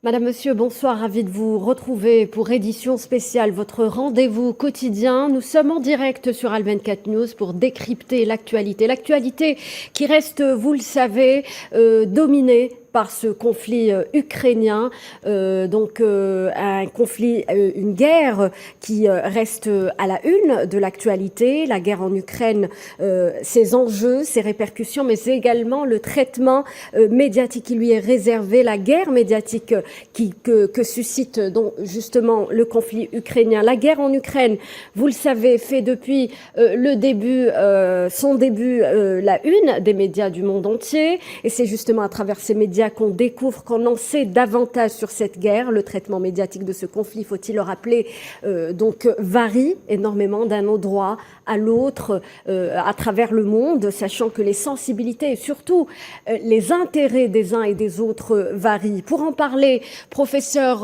Madame, Monsieur, bonsoir, ravi de vous retrouver pour édition spéciale, votre rendez-vous quotidien. Nous sommes en direct sur Al24 News pour décrypter l'actualité. L'actualité qui reste, vous le savez, dominée par ce conflit ukrainien, un conflit, une guerre qui reste à la une de l'actualité, la guerre en Ukraine, ses enjeux, ses répercussions, mais c'est également le traitement médiatique qui lui est réservé, la guerre médiatique que suscite donc justement le conflit ukrainien. La guerre en Ukraine, vous le savez, fait depuis son début, la une des médias du monde entier, et c'est justement à travers ces médias qu'on découvre, qu'on en sait davantage sur cette guerre. Le traitement médiatique de ce conflit, faut-il le rappeler, varie énormément d'un endroit à l'autre à travers le monde, sachant que les sensibilités et surtout les intérêts des uns et des autres varient. Pour en parler, professeur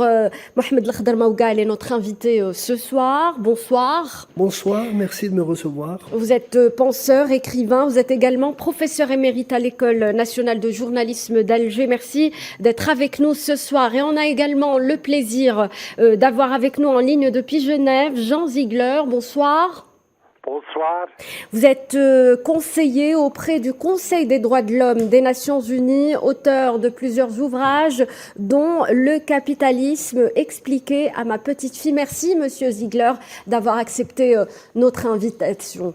Mohamed Lakhdar Maougal est notre invité ce soir. Bonsoir. Bonsoir, merci de me recevoir. Vous êtes penseur, écrivain, vous êtes également professeur émérite à l'École nationale de journalisme d'Alger. Merci d'être avec nous ce soir. Et on a également le plaisir d'avoir avec nous en ligne depuis Genève Jean Ziegler. Bonsoir. Bonsoir. Vous êtes conseiller auprès du Conseil des droits de l'homme des Nations Unies, auteur de plusieurs ouvrages, dont Le capitalisme expliqué à ma petite fille. Merci, Monsieur Ziegler, d'avoir accepté notre invitation.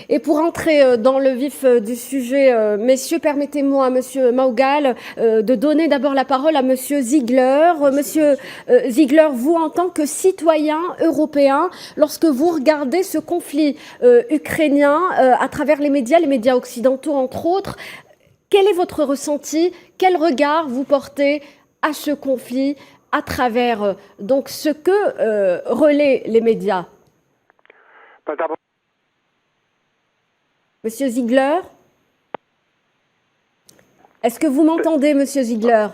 Et pour entrer dans le vif du sujet, messieurs, permettez-moi, Monsieur Maougal, de donner d'abord la parole à Monsieur Ziegler. Monsieur Ziegler, vous, en tant que citoyen européen, lorsque vous regardez ce conflit ukrainien à travers les médias occidentaux entre autres, quel est votre ressenti? Quel regard vous portez à ce conflit à travers donc ce que relaient les médias? Monsieur Ziegler? Est-ce que vous m'entendez, Monsieur Ziegler?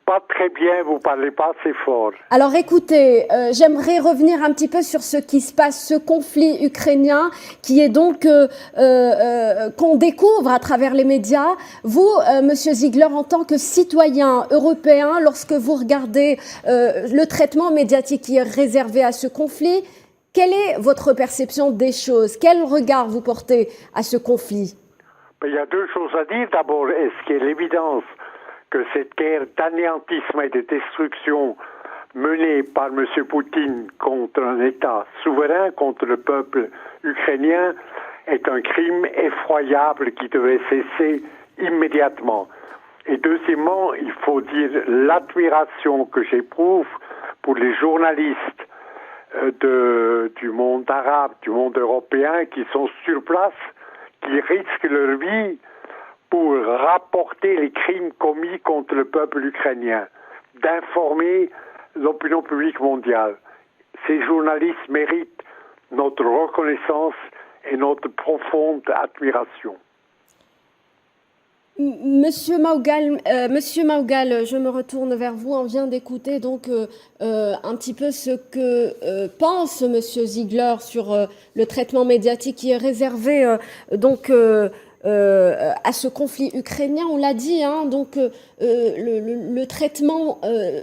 Pas très bien, vous parlez pas assez fort. Alors écoutez, j'aimerais revenir un petit peu sur ce qui se passe, ce conflit ukrainien qui est donc qu'on découvre à travers les médias. Vous, Monsieur Ziegler, en tant que citoyen européen, lorsque vous regardez le traitement médiatique qui est réservé à ce conflit, quelle est votre perception des choses? Quel regard vous portez à ce conflit? Il y a deux choses à dire. D'abord, est-ce qu'il y a l'évidence que cette guerre d'anéantissement et de destruction menée par M. Poutine contre un État souverain, contre le peuple ukrainien, est un crime effroyable qui devait cesser immédiatement. Et deuxièmement, il faut dire l'admiration que j'éprouve pour les journalistes du monde arabe, du monde européen qui sont sur place, qui risquent leur vie pour rapporter les crimes commis contre le peuple ukrainien, d'informer l'opinion publique mondiale. Ces journalistes méritent notre reconnaissance et notre profonde admiration. Monsieur Maougal, je me retourne vers vous. On vient d'écouter donc un petit peu ce que pense Monsieur Ziegler sur le traitement médiatique qui est réservé à ce conflit ukrainien. On l'a dit, hein, donc le traitement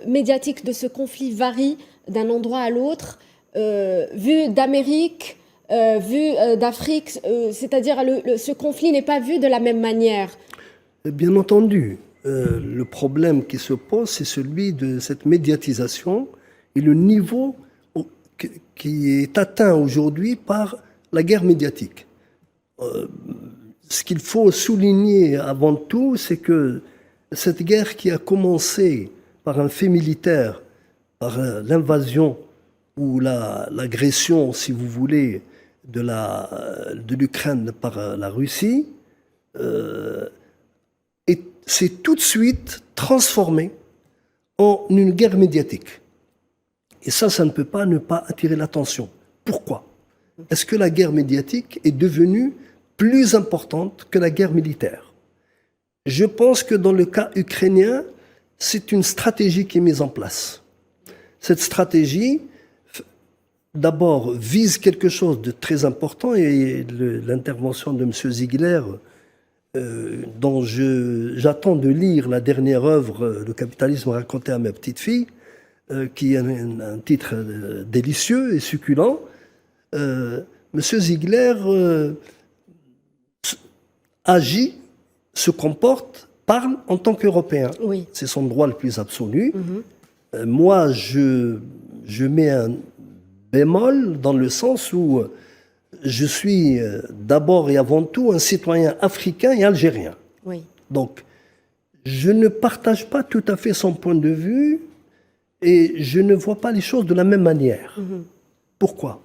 médiatique de ce conflit varie d'un endroit à l'autre, vu d'Amérique, vu d'Afrique, c'est-à-dire ce conflit n'est pas vu de la même manière. Bien entendu, le problème qui se pose, c'est celui de cette médiatisation et le niveau qui est atteint aujourd'hui par la guerre médiatique. Ce qu'il faut souligner avant tout, c'est que cette guerre qui a commencé par un fait militaire, par l'invasion ou l'agression, si vous voulez, de l'Ukraine par la Russie, s'est tout de suite transformé en une guerre médiatique. Et ça ne peut pas ne pas attirer l'attention. Pourquoi? Est-ce que la guerre médiatique est devenue plus importante que la guerre militaire? Je pense que dans le cas ukrainien, c'est une stratégie qui est mise en place. Cette stratégie, d'abord, vise quelque chose de très important, et l'intervention de M. Ziegler dont j'attends de lire la dernière œuvre, Le capitalisme raconté à ma petite fille, qui est un titre délicieux et succulent. Monsieur Ziegler agit, se comporte, parle en tant qu'Européen. Oui. C'est son droit le plus absolu. Moi, je mets un bémol dans le sens où je suis d'abord et avant tout un citoyen africain et algérien. Oui. Donc, je ne partage pas tout à fait son point de vue et je ne vois pas les choses de la même manière. Pourquoi ?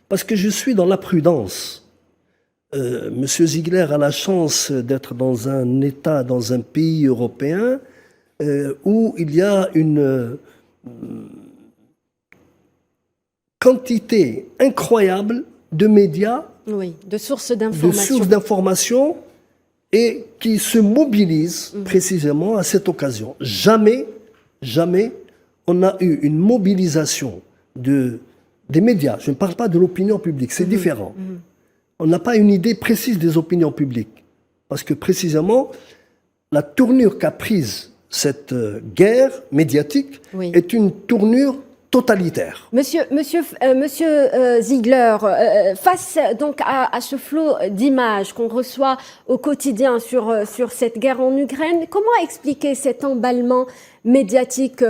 Parce que je suis dans la prudence. Monsieur Ziegler a la chance d'être dans un État, dans un pays européen où il y a une quantité incroyable de médias, Oui, de sources de d'information. sources d'information et qui se mobilisent précisément à cette occasion. Jamais on a eu une mobilisation des médias. Je ne parle pas de l'opinion publique, c'est différent. On n'a pas une idée précise des opinions publiques. Parce que précisément, la tournure qu'a prise cette guerre médiatique Oui. est une tournure totalitaire. Monsieur Ziegler, face donc à ce flot d'images qu'on reçoit au quotidien sur cette guerre en Ukraine, comment expliquer cet emballement médiatique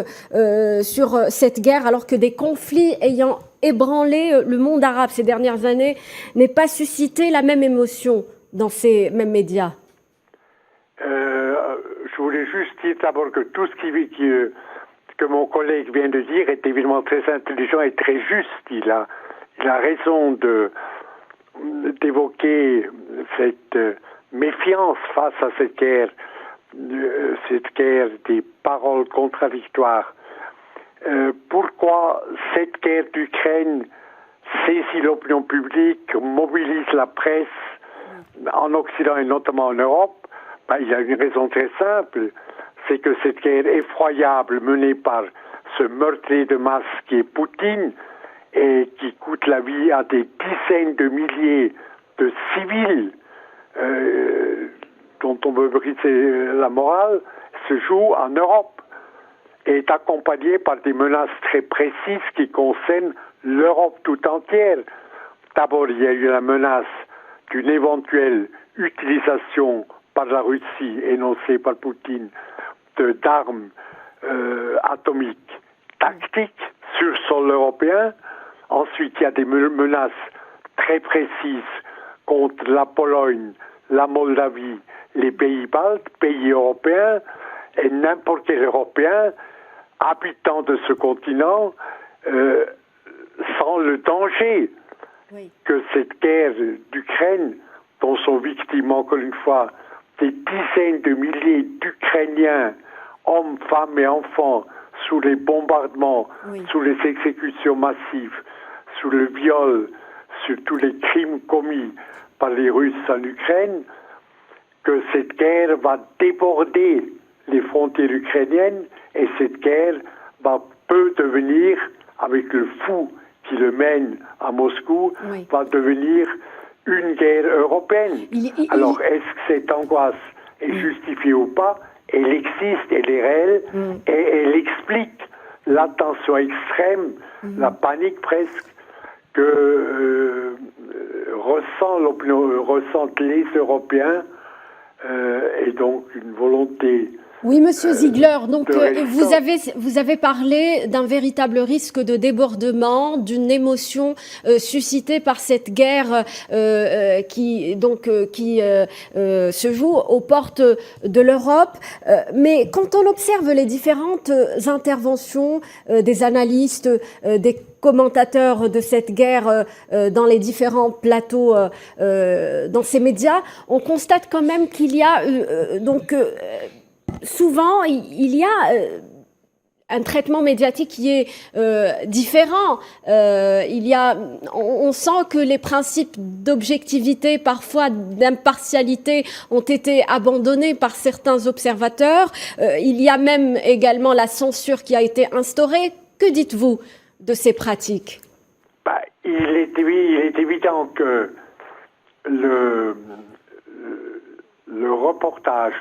sur cette guerre alors que des conflits ayant ébranlé le monde arabe ces dernières années n'aient pas suscité la même émotion dans ces mêmes médias? Je voulais juste dire d'abord que tout ce que mon collègue vient de dire est évidemment très intelligent et très juste. Il a raison d'évoquer cette méfiance face à cette guerre des paroles contradictoires. Pourquoi cette guerre d'Ukraine saisit l'opinion publique, mobilise la presse en Occident et notamment en Europe? Il y a une raison très simple. C'est que cette guerre effroyable menée par ce meurtrier de masse qui est Poutine et qui coûte la vie à des dizaines de milliers de civils dont on veut briser la morale, se joue en Europe et est accompagnée par des menaces très précises qui concernent l'Europe tout entière. D'abord, il y a eu la menace d'une éventuelle utilisation par la Russie, énoncée par Poutine, d'armes atomiques tactiques sur sol européen. Ensuite, il y a des menaces très précises contre la Pologne, la Moldavie, les pays baltes, pays européens, et n'importe quel Européen habitant de ce continent sans le danger que cette guerre d'Ukraine, dont sont victimes encore une fois des dizaines de milliers d'Ukrainiens, hommes, femmes et enfants, sous les bombardements, sous les exécutions massives, sous le viol, sur tous les crimes commis par les Russes en Ukraine, que cette guerre va déborder les frontières ukrainiennes et cette guerre peut devenir, avec le fou qui le mène à Moscou, va devenir une guerre européenne. Alors, est-ce que cette angoisse est justifiée ou pas? Elle existe, elle est réelle, et elle explique la tension extrême, la panique presque, que ressentent les Européens, et donc une volonté. Oui, Monsieur Ziegler, donc vous avez parlé d'un véritable risque de débordement, d'une émotion suscitée par cette guerre qui se joue aux portes de l'Europe. Mais quand on observe les différentes interventions des analystes, des commentateurs de cette guerre dans les différents plateaux, dans ces médias, on constate quand même qu'il y a souvent, il y a un traitement médiatique qui est différent. On sent que les principes d'objectivité, parfois d'impartialité, ont été abandonnés par certains observateurs. Il y a même également la censure qui a été instaurée. Que dites-vous de ces pratiques? Il est évident que le reportage,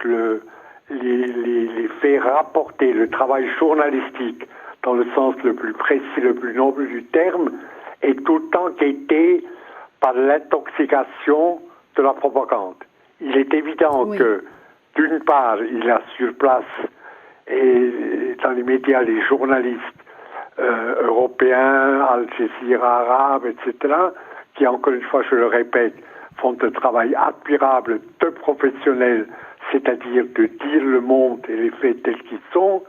les faits rapportés, le travail journalistique, dans le sens le plus précis, le plus noble du terme, est tout le temps guetté par l'intoxication de la propagande. Il est évident que, d'une part, il y a sur place et dans les médias les journalistes européens, Al Jazeera, arabes, etc., qui, encore une fois, je le répète, font un travail admirable de professionnels, c'est-à-dire de dire le monde et les faits tels qu'ils sont,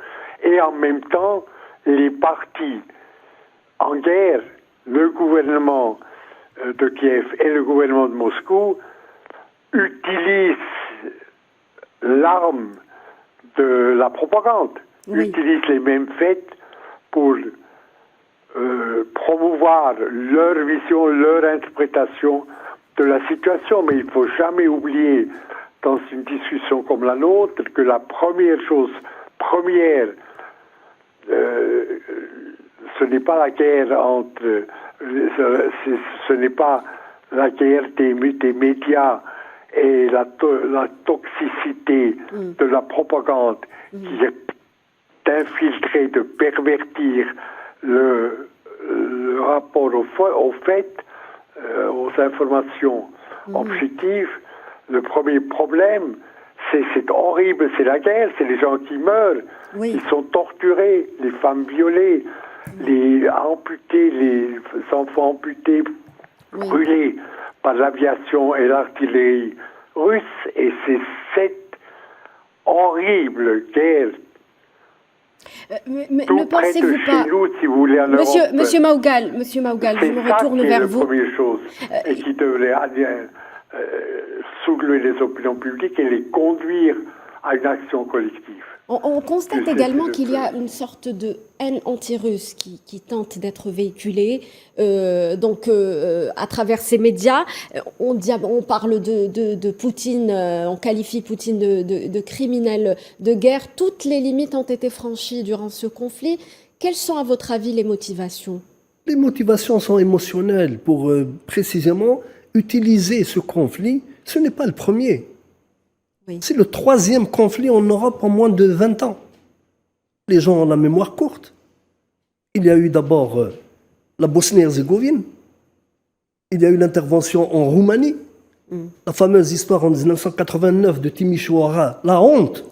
et en même temps, les partis en guerre, le gouvernement de Kiev et le gouvernement de Moscou, utilisent l'arme de la propagande, utilisent les mêmes faits pour promouvoir leur vision, leur interprétation de la situation. Mais il ne faut jamais oublier, dans une discussion comme la nôtre, que la première chose, ce n'est pas la guerre entre... ce n'est pas la guerre des médias et la toxicité de la propagande qui est d'infiltrer, de pervertir le rapport aux faits, aux informations objectives. Le premier problème, c'est horrible, c'est la guerre, c'est les gens qui meurent, qui sont torturés, les femmes violées, les amputés, les enfants amputés, brûlés par l'aviation et l'artillerie russe. Et c'est cette horrible guerre mais tout ne près de pensez-vous chez pas, nous, si vous voulez, en Europe. Monsieur Maugal, je me retourne vers vous. C'est ça qui est la première chose et qui devrait soulever les opinions publiques et les conduire à une action collective. On constate également qu'il y a une sorte de haine anti-russe qui tente d'être véhiculée à travers ces médias. On parle de Poutine, on qualifie Poutine de criminel de guerre. Toutes les limites ont été franchies durant ce conflit. Quelles sont, à votre avis, les motivations ? Les motivations sont émotionnelles pour précisément utiliser ce conflit. Ce n'est pas le premier. C'est le 3e conflit en Europe en moins de 20 ans. Les gens ont la mémoire courte. Il y a eu d'abord la Bosnie-Herzégovine. Il y a eu l'intervention en Roumanie. La fameuse histoire en 1989 de Timișoara. La honte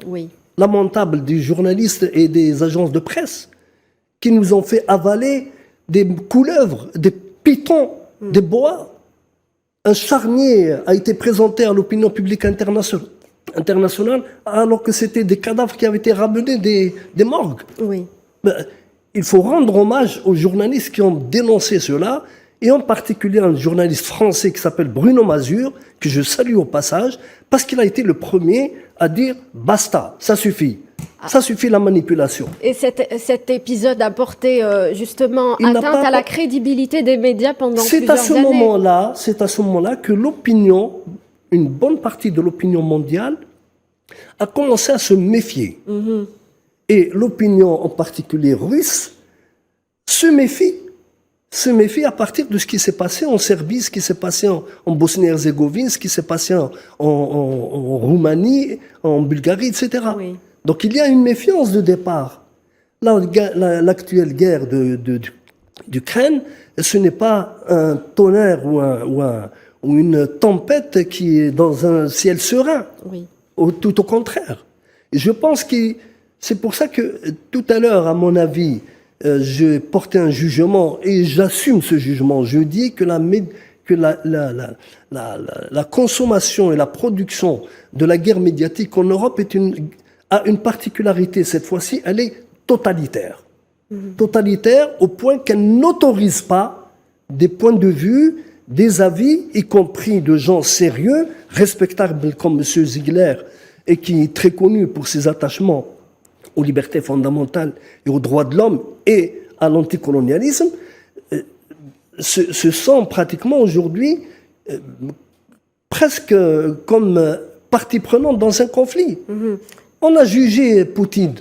lamentable des journalistes et des agences de presse qui nous ont fait avaler des couleuvres, des pitons, des boas. Un charnier a été présenté à l'opinion publique internationale alors que c'était des cadavres qui avaient été ramenés des morgues. Il faut rendre hommage aux journalistes qui ont dénoncé cela, et en particulier un journaliste français qui s'appelle Bruno Mazur, que je salue au passage, parce qu'il a été le premier à dire « basta, ça suffit ». Ça suffit la manipulation. Et cet épisode a porté justement atteinte à la crédibilité des médias pendant plusieurs années. C'est à ce moment-là que l'opinion, une bonne partie de l'opinion mondiale, a commencé à se méfier. Et l'opinion, en particulier russe, se méfie à partir de ce qui s'est passé en Serbie, ce qui s'est passé en Bosnie-Herzégovine, ce qui s'est passé en Roumanie, en Bulgarie, etc. Donc il y a une méfiance de départ. L'actuelle guerre d'Ukraine, ce n'est pas un tonnerre ou une tempête qui est dans un ciel serein. Tout au contraire. Et je pense que c'est pour ça que tout à l'heure, à mon avis, j'ai porté un jugement et j'assume ce jugement. Je dis que la consommation et la production de la guerre médiatique en Europe a une particularité. Cette fois-ci, elle est totalitaire. Totalitaire au point qu'elle n'autorise pas des points de vue, des avis, y compris de gens sérieux, respectables comme M. Ziegler, et qui est très connu pour ses attachements aux libertés fondamentales et aux droits de l'homme et à l'anticolonialisme, se sent pratiquement aujourd'hui presque comme partie prenante dans un conflit. On a jugé Poutine.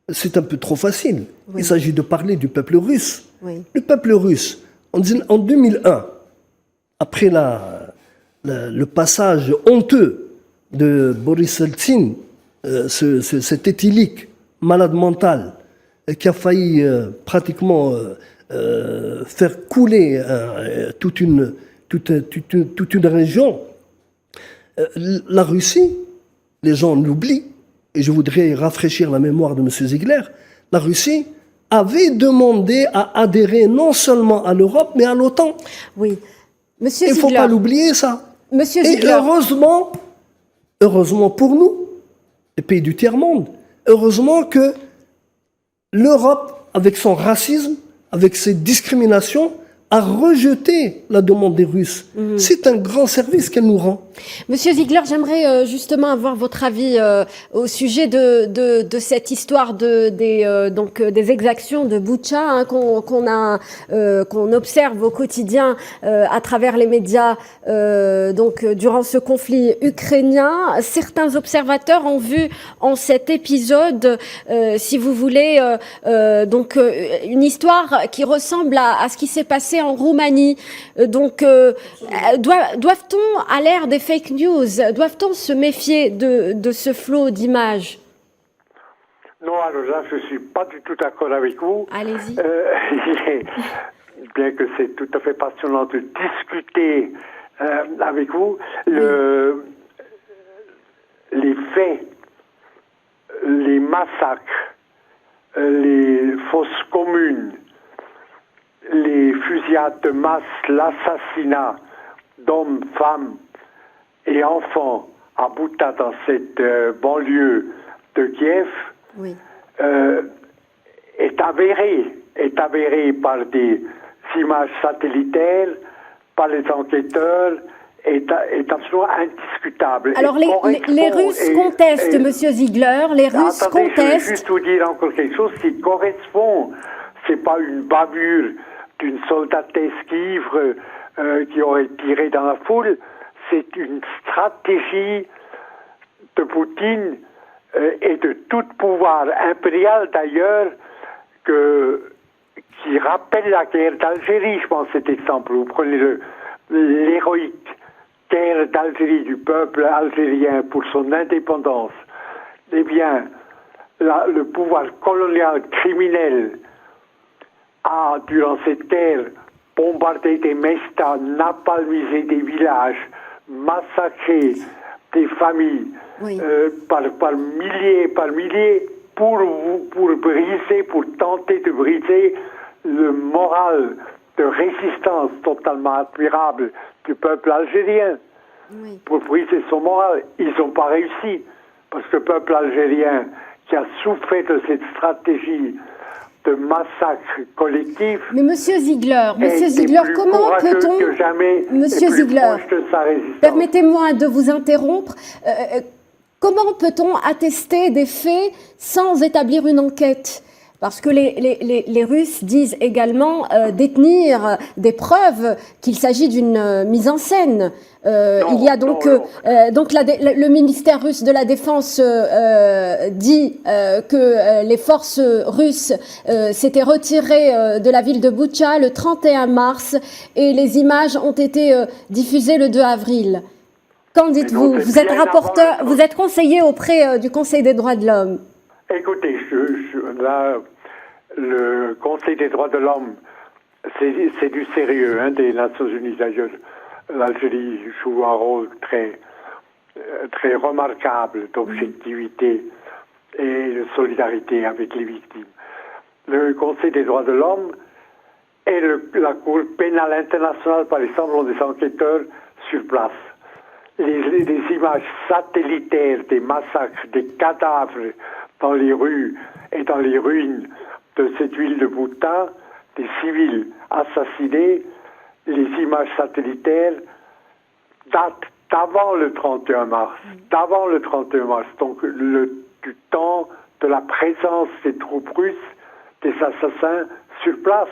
C'est un peu trop facile. Il s'agit de parler du peuple russe. Le peuple russe, en 2001, après le passage honteux de Boris Eltsine, cet éthylique malade mental qui a failli pratiquement faire couler toute une région. La Russie, les gens l'oublient, et je voudrais rafraîchir la mémoire de M. Ziegler, la Russie avait demandé à adhérer non seulement à l'Europe, mais à l'OTAN. Oui. Monsieur Il ne faut pas l'oublier, ça. Monsieur Et Ziegler. heureusement pour nous, les pays du tiers-monde, heureusement que l'Europe, avec son racisme, avec ses discriminations, a rejeté la demande des Russes. C'est un grand service qu'elle nous rend. Monsieur Ziegler, j'aimerais justement avoir votre avis au sujet de cette histoire des exactions de Boutcha, hein, qu'on observe au quotidien à travers les médias durant ce conflit ukrainien. Certains observateurs ont vu en cet épisode, si vous voulez, une histoire qui ressemble à ce qui s'est passé en Roumanie. Doivent-on, à l'ère des fake news, doivent-on se méfier de ce flot d'images? Non, alors là, je ne suis pas du tout d'accord avec vous. Allez-y. Bien que c'est tout à fait passionnant de discuter avec vous, les faits, les massacres, les fosses communes, les fusillades de masse, l'assassinat d'hommes, femmes et enfants à Bouta, dans cette banlieue de Kiev, Oui. est avéré par des images satellitaires, par les enquêteurs, est absolument indiscutable. Alors les Russes contestent, Monsieur Ziegler, les Russes attendez, contestent. Je veux juste vous dire encore quelque chose qui correspond. C'est pas une bavure d'une soldatesque ivre qui aurait tiré dans la foule. C'est une stratégie de Poutine et de tout pouvoir impérial d'ailleurs qui rappelle la guerre d'Algérie. Je pense cet exemple. Vous prenez l'héroïque guerre d'Algérie du peuple algérien pour son indépendance. Eh bien, le pouvoir colonial criminel a, durant cette guerre, bombardé des mestas, napalmisé des villages, massacré des familles, Oui. par milliers, pour tenter de briser le moral de résistance totalement admirable du peuple algérien. Oui. Pour briser son moral. Ils n'ont pas réussi, parce que le peuple algérien qui a souffert de cette stratégie de massacre collectif. Mais Monsieur Ziegler, comment peut-on, Monsieur Ziegler, permettez-moi de vous interrompre. Comment peut-on attester des faits sans établir une enquête? Parce que les Russes disent également détenir des preuves qu'il s'agit d'une mise en scène. Il y a donc le ministère russe de la Défense dit que les forces russes s'étaient retirées de la ville de Boutcha le 31 mars et les images ont été diffusées le 2 avril. Qu'en dites-vous? Vous êtes rapporteur, vous êtes conseiller auprès du Conseil des droits de l'homme. Écoutez, là, le Conseil des droits de l'homme, c'est du sérieux, des Nations Unies d'ailleurs. L'Algérie joue un rôle très remarquable d'objectivité et de solidarité avec les victimes. Le Conseil des droits de l'homme et la Cour pénale internationale, par exemple, ont des enquêteurs sur place. Les images satellitaires des massacres, des cadavres dans les rues et dans les ruines de cette ville de Bouta, des civils assassinés, les images satellitaires datent d'avant le 31 mars. Donc du temps de la présence des troupes russes, des assassins sur place.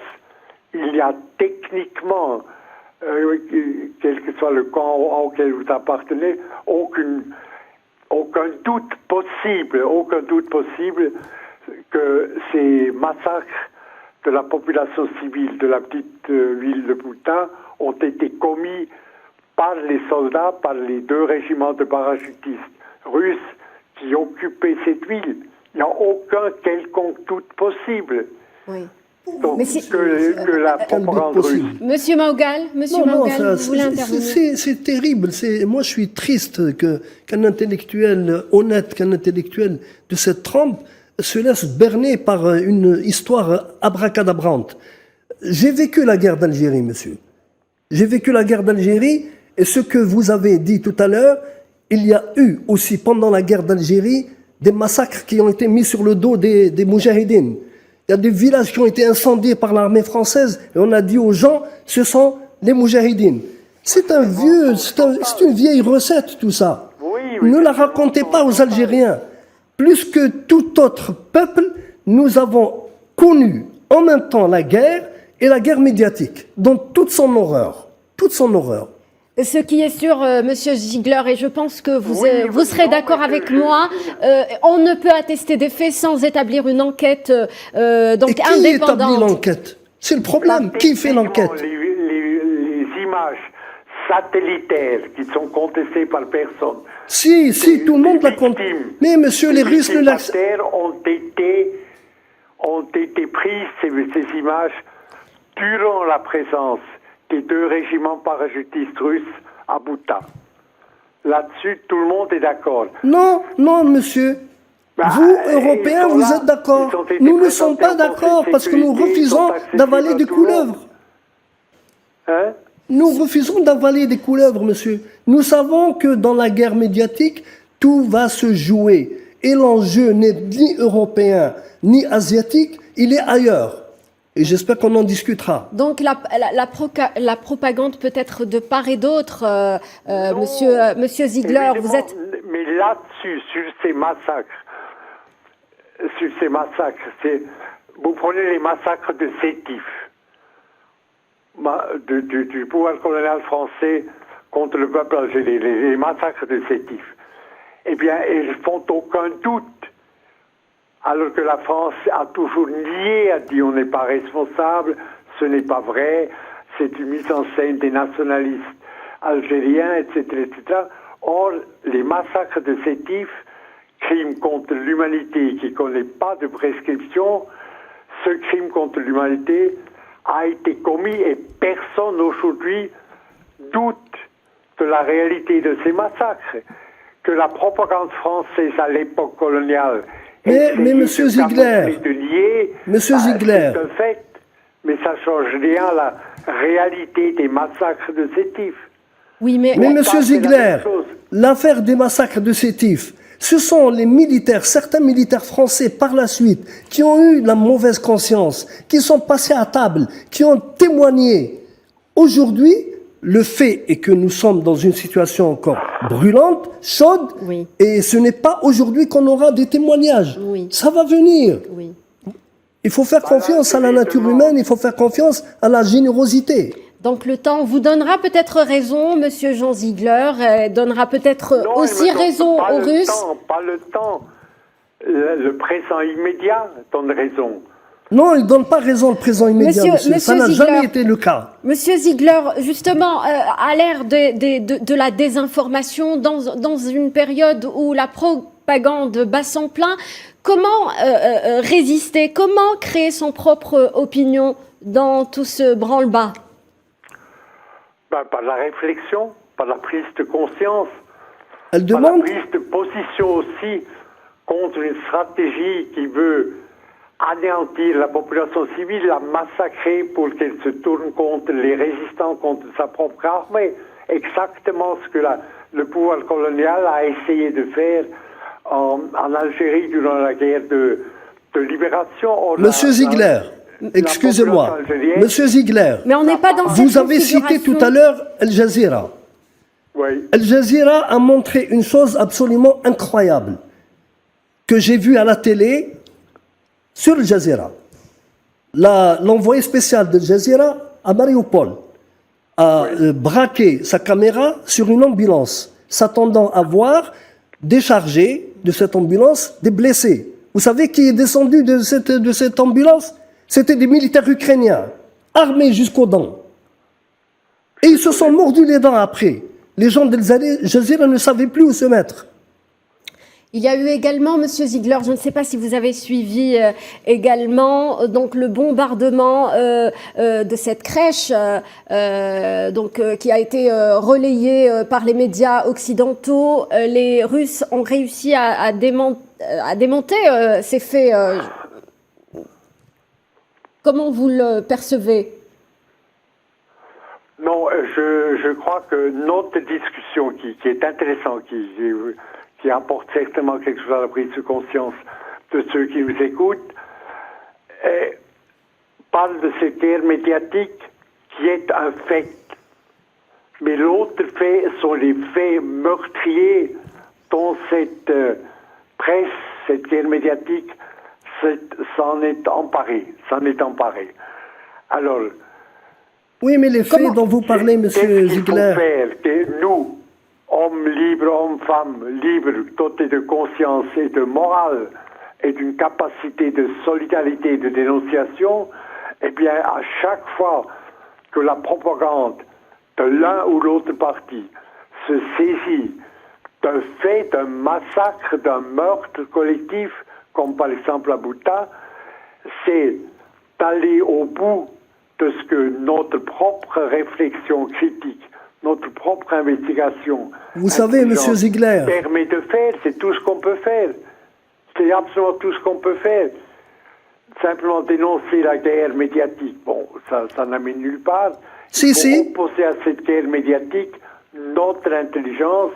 Il y a techniquement, quel que soit le camp auquel vous appartenez, aucun doute possible que ces massacres de la population civile de la petite ville de Bouta ont été commis par les soldats, par les 2 régiments de parachutistes russes qui occupaient cette ville. Il n'y a aucun quelconque doute possible. Oui. Donc, Mais si- que la propagande russe. Monsieur Maugal, vous voulez intervenir? c'est terrible. Moi, je suis triste qu'un intellectuel honnête, qu'un intellectuel de cette trempe se laisse berner par une histoire abracadabrante. J'ai vécu la guerre d'Algérie, monsieur. J'ai vécu la guerre d'Algérie, et ce que vous avez dit tout à l'heure, il y a eu aussi pendant la guerre d'Algérie des massacres qui ont été mis sur le dos des moudjahidines. Il y a des villages qui ont été incendiés par l'armée française et on a dit aux gens, ce sont les moudjahidines. C'est une vieille recette tout ça. Oui, Ne la racontez pas aux Algériens. Plus que tout autre peuple, nous avons connu en même temps la guerre et la guerre médiatique, dans toute son horreur. Toute son horreur. Ce qui est sûr, Monsieur Ziegler, et je pense que vous Oui, serez non, d'accord mais avec moi, on ne peut attester des faits sans établir une enquête donc Et qui indépendante. établit l'enquête? C'est le problème. Qui fait l'enquête? Les images satellitaires qui sont contestées par personne. Si, tout le monde la compte. victimes. Mais monsieur, les Russes ne l'acceptent. ont été prises, ces images, durant la présence des 2 régiments parachutistes russes à Bouta. Là-dessus, tout le monde est d'accord. Non, monsieur. Vous, Européens, ils sont vous là, êtes d'accord. ils ont été Nous ne sommes pas présentés en d'accord Conseil de parce que nous sécurité, ils refusons sont accessibles d'avaler à des tout le monde. couleuvres. Hein? Nous refusons d'avaler des couleuvres, monsieur. Nous savons que dans la guerre médiatique, tout va se jouer. Et l'enjeu n'est ni européen, ni asiatique, il est ailleurs. Et j'espère qu'on en discutera. Donc la propagande peut être de part et d'autre, Non, Monsieur Ziegler, vous êtes... Mais là-dessus, sur ces massacres, vous prenez les massacres de Sétif, du pouvoir colonial français contre le peuple algérien, les massacres de Sétif. Eh bien, ils font aucun doute. Alors que la France a toujours nié, a dit on n'est pas responsable, ce n'est pas vrai, c'est une mise en scène des nationalistes algériens, etc., etc. Or, les massacres de Sétif, crime contre l'humanité qui ne connaît pas de prescription, ce crime contre l'humanité a été commis et personne aujourd'hui doute de la réalité de ces massacres. Que la propagande française à l'époque coloniale Mais monsieur Ziegler, monsieur Ziegler, c'est un fait, mais ça ne change rien à la réalité des massacres de Sétif. Oui, mais monsieur Ziegler, l'affaire des massacres de Sétif, ce sont les militaires, certains militaires français par la suite, qui ont eu la mauvaise conscience, qui sont passés à table, qui ont témoigné. Aujourd'hui, le fait est que nous sommes dans une situation encore brûlante, chaude, Oui. et ce n'est pas aujourd'hui qu'on aura des témoignages. Oui. Ça va venir. oui. Il faut faire confiance à la nature humaine, il faut faire confiance à la générosité. Donc le temps vous donnera peut-être raison, Monsieur Jean Ziegler, donnera peut-être Non, aussi il me donne raison pas aux le Russes. temps, pas le temps. Le présent immédiat donne raison. Non, il ne donne pas raison le présent immédiat, monsieur. Ça n'a Ziegler, jamais été le cas. Monsieur Ziegler, justement, à l'ère de la désinformation, dans une période où la propagande bat son plein, comment résister? Comment créer son propre opinion dans tout ce branle-bas? Par la réflexion, par la prise de conscience, Elle par la demande, prise de position aussi contre une stratégie qui veut anéantir la population civile, la massacrer pour qu'elle se tourne contre les résistants, contre sa propre armée. Exactement ce que le pouvoir colonial a essayé de faire en Algérie durant la guerre de libération. Or, monsieur Ziegler, excusez-moi, population algérienne- monsieur Ziegler, Mais on n'est pas dans cette vous avez cité configuration. tout à l'heure Al Jazeera. Oui. Al Jazeera a montré une chose absolument incroyable que j'ai vue à la télé sur Al Jazeera. L'envoyé spécial de Al Jazeera à Mariupol a braqué sa caméra sur une ambulance, s'attendant à voir décharger de cette ambulance des blessés. Vous savez qui est descendu de cette ambulance? C'était des militaires ukrainiens, armés jusqu'aux dents. Et ils se sont mordus les dents après. Les gens d'Al Jazeera ne savaient plus où se mettre. Il y a eu également, Monsieur Ziegler, je ne sais pas si vous avez suivi également donc le bombardement de cette crèche qui a été relayé par les médias occidentaux. Les Russes ont réussi à démonter ces faits. Comment vous le percevez? Non, je crois que notre discussion qui est intéressante, qui apporte certainement quelque chose à la prise de conscience de ceux qui nous écoutent, parle de cette guerre médiatique qui est un fait. Mais l'autre fait sont les faits meurtriers dont cette presse, cette guerre médiatique, s'en est emparée. Alors, oui, mais les faits dont vous parlez, Monsieur Ziegler. Nous, hommes libres, hommes, femmes libres, dotés de conscience et de morale et d'une capacité de solidarité et de dénonciation, eh bien, à chaque fois que la propagande de l'un ou l'autre parti se saisit d'un fait, d'un massacre, d'un meurtre collectif, comme par exemple à Bouta, c'est d'aller au bout de ce que notre propre réflexion critique, notre propre investigation, vous savez, Monsieur Ziegler, permet de faire. C'est tout ce qu'on peut faire. C'est absolument tout ce qu'on peut faire. Simplement dénoncer la guerre médiatique, bon, ça n'amène nulle part. Il faut opposer à cette guerre médiatique notre intelligence,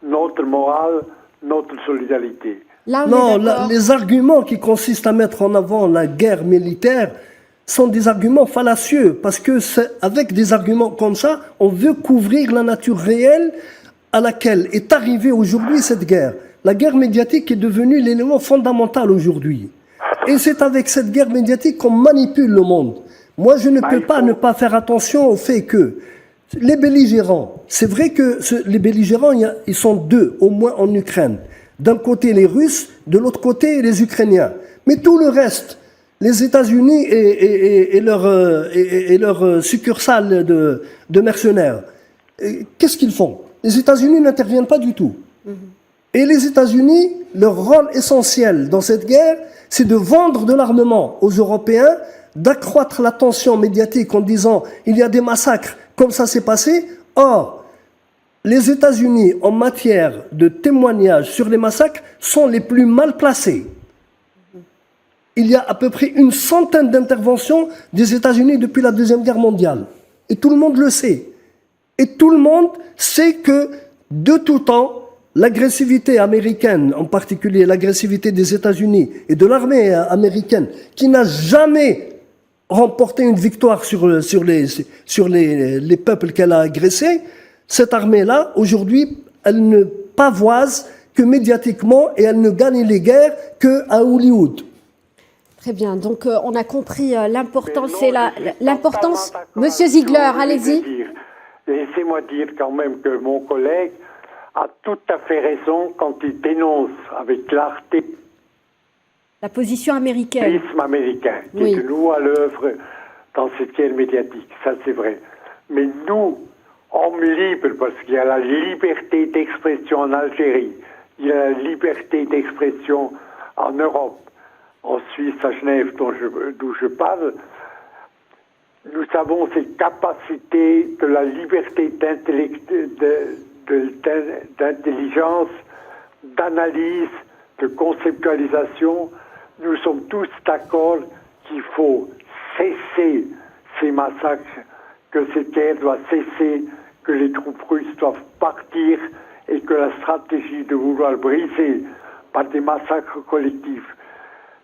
notre morale, notre solidarité. Non, les arguments qui consistent à mettre en avant la guerre militaire sont des arguments fallacieux, parce que avec des arguments comme ça, on veut couvrir la nature réelle à laquelle est arrivée aujourd'hui cette guerre. La guerre médiatique est devenue l'élément fondamental aujourd'hui. Et c'est avec cette guerre médiatique qu'on manipule le monde. Moi, je ne peux pas ne pas faire attention au fait que les belligérants, c'est vrai que les belligérants, ils sont deux, au moins en Ukraine. D'un côté les Russes, de l'autre côté les Ukrainiens. Mais tout le reste, les États-Unis et leur succursale de mercenaires, qu'est-ce qu'ils font? Les États-Unis n'interviennent pas du tout. Et les États-Unis, leur rôle essentiel dans cette guerre, c'est de vendre de l'armement aux Européens, d'accroître la tension médiatique en disant il y a des massacres comme ça s'est passé. Or, les États-Unis, en matière de témoignages sur les massacres, sont les plus mal placés. Il y a à peu près une centaine d'interventions des États-Unis depuis la Deuxième Guerre mondiale. Et tout le monde le sait. Et tout le monde sait que, de tout temps, l'agressivité américaine, en particulier l'agressivité des États-Unis et de l'armée américaine, qui n'a jamais remporté une victoire sur les peuples qu'elle a agressés, cette armée-là, aujourd'hui, elle ne pavoise que médiatiquement et elle ne gagne les guerres qu'à Hollywood. Très bien, donc on a compris l'importance et l'importance. Monsieur Ziegler, allez-y. Laissez-moi dire quand même que mon collègue a tout à fait raison quand il dénonce avec clarté la position américaine. L'isme américain, qui est de nouveau à l'œuvre dans cette guerre médiatique, ça c'est vrai. Mais nous, hommes libres, parce qu'il y a la liberté d'expression en Algérie, il y a la liberté d'expression en Europe, en Suisse, à Genève, d'où je parle, nous avons cette capacité de la liberté d'intelligence, d'analyse, de conceptualisation. Nous sommes tous d'accord qu'il faut cesser ces massacres, que cette guerre doit cesser, que les troupes russes doivent partir et que la stratégie de vouloir briser par des massacres collectifs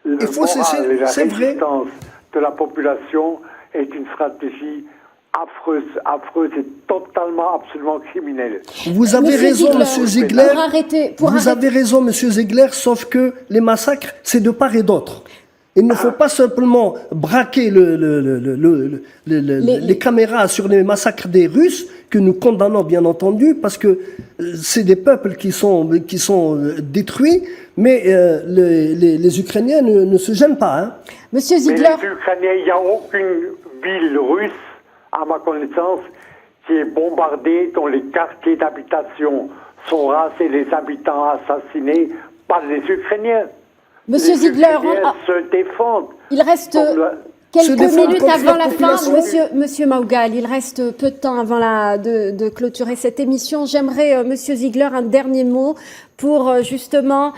le moral et la résistance de la population est une stratégie affreuse et totalement, absolument criminelle. Vous avez raison, Monsieur Ziegler. Vous avez raison, Monsieur Ziegler, sauf que les massacres, c'est de part et d'autre. Il ne faut pas simplement braquer les caméras sur les massacres des Russes, que nous condamnons bien entendu, parce que c'est des peuples qui sont détruits, mais les Ukrainiens ne se gênent pas. Hein. Monsieur Ziegler. Mais les Ukrainiens, il n'y a aucune ville russe, à ma connaissance, qui est bombardée, dont les quartiers d'habitation sont rasés, les habitants assassinés par les Ukrainiens. Monsieur Les Ziegler, Ukrainiens se défendent. il reste quelques défendre minutes contre avant la la fin, population. Monsieur Maougal, il reste peu de temps avant de clôturer cette émission. J'aimerais, Monsieur Ziegler, un dernier mot pour justement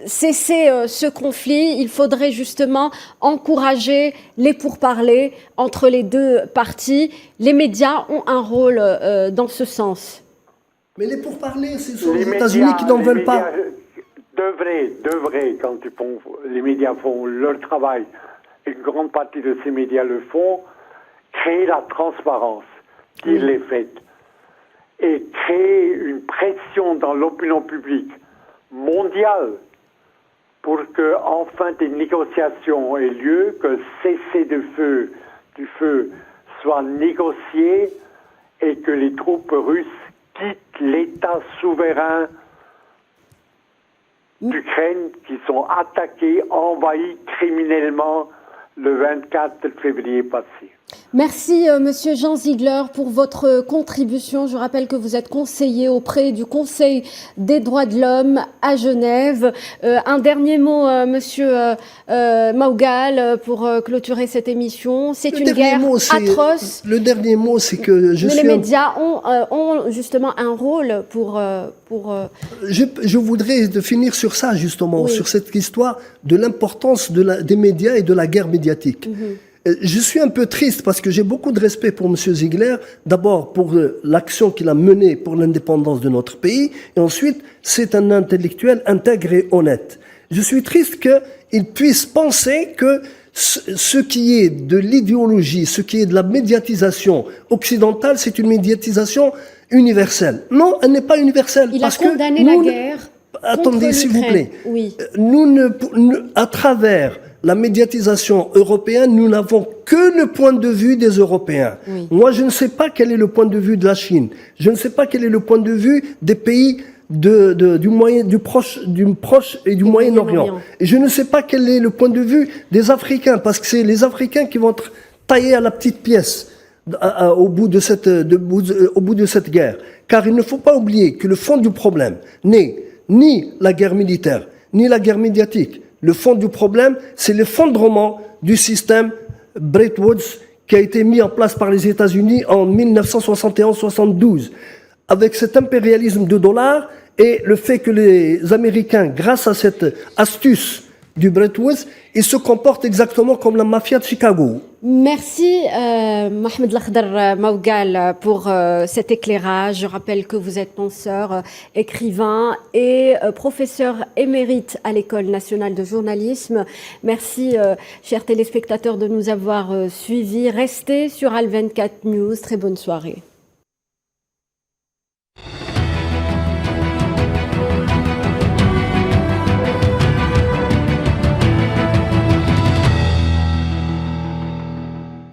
cesser ce conflit. Il faudrait justement encourager les pourparlers entre les deux parties. Les médias ont un rôle dans ce sens. Mais les pourparlers, ce sont les États-Unis qui n'en veulent pas. Devraient, quand les médias font leur travail, une grande partie de ces médias le font, créer la transparence qui est faite et créer une pression dans l'opinion publique mondiale pour que enfin des négociations aient lieu, que cesser du feu soit négocié et que les troupes russes quittent l'État souverain d'Ukraine qui sont attaqués, envahis criminellement le 24 février passé. Merci, Monsieur Jean Ziegler, pour votre contribution. Je rappelle que vous êtes conseiller auprès du Conseil des droits de l'homme à Genève. Un dernier mot, Monsieur Maougal, pour clôturer cette émission. C'est une guerre atroce. Le dernier mot, c'est que les médias ont justement un rôle pour... Je voudrais finir sur ça, justement, sur cette histoire de l'importance des médias et de la guerre médiatique. Je suis un peu triste parce que j'ai beaucoup de respect pour M. Ziegler, d'abord pour l'action qu'il a menée pour l'indépendance de notre pays, et ensuite, c'est un intellectuel intègre et honnête. Je suis triste qu'il puisse penser que ce qui est de l'idéologie, ce qui est de la médiatisation occidentale, c'est une médiatisation universelle. Non, elle n'est pas universelle. Il a condamné la guerre. Attendez, s'il vous plaît. Oui. À travers la médiatisation européenne, nous n'avons que le point de vue des Européens. Oui. Moi, je ne sais pas quel est le point de vue de la Chine. Je ne sais pas quel est le point de vue des pays du Proche et du Moyen-Orient. Et je ne sais pas quel est le point de vue des Africains, parce que c'est les Africains qui vont être taillés à la petite pièce au bout de cette guerre. Car il ne faut pas oublier que le fond du problème n'est ni la guerre militaire, ni la guerre médiatique. Le fond du problème, c'est l'effondrement du système Bretton Woods qui a été mis en place par les États-Unis en 1971-72. Avec cet impérialisme de dollars et le fait que les Américains, grâce à cette astuce du Bretton Woods, ils se comportent exactement comme la mafia de Chicago. Merci Mohamed Lakhdar Maougal pour cet éclairage. Je rappelle que vous êtes penseur, écrivain et professeur émérite à l'École nationale de journalisme. Merci chers téléspectateurs de nous avoir suivis. Restez sur Al 24 News. Très bonne soirée.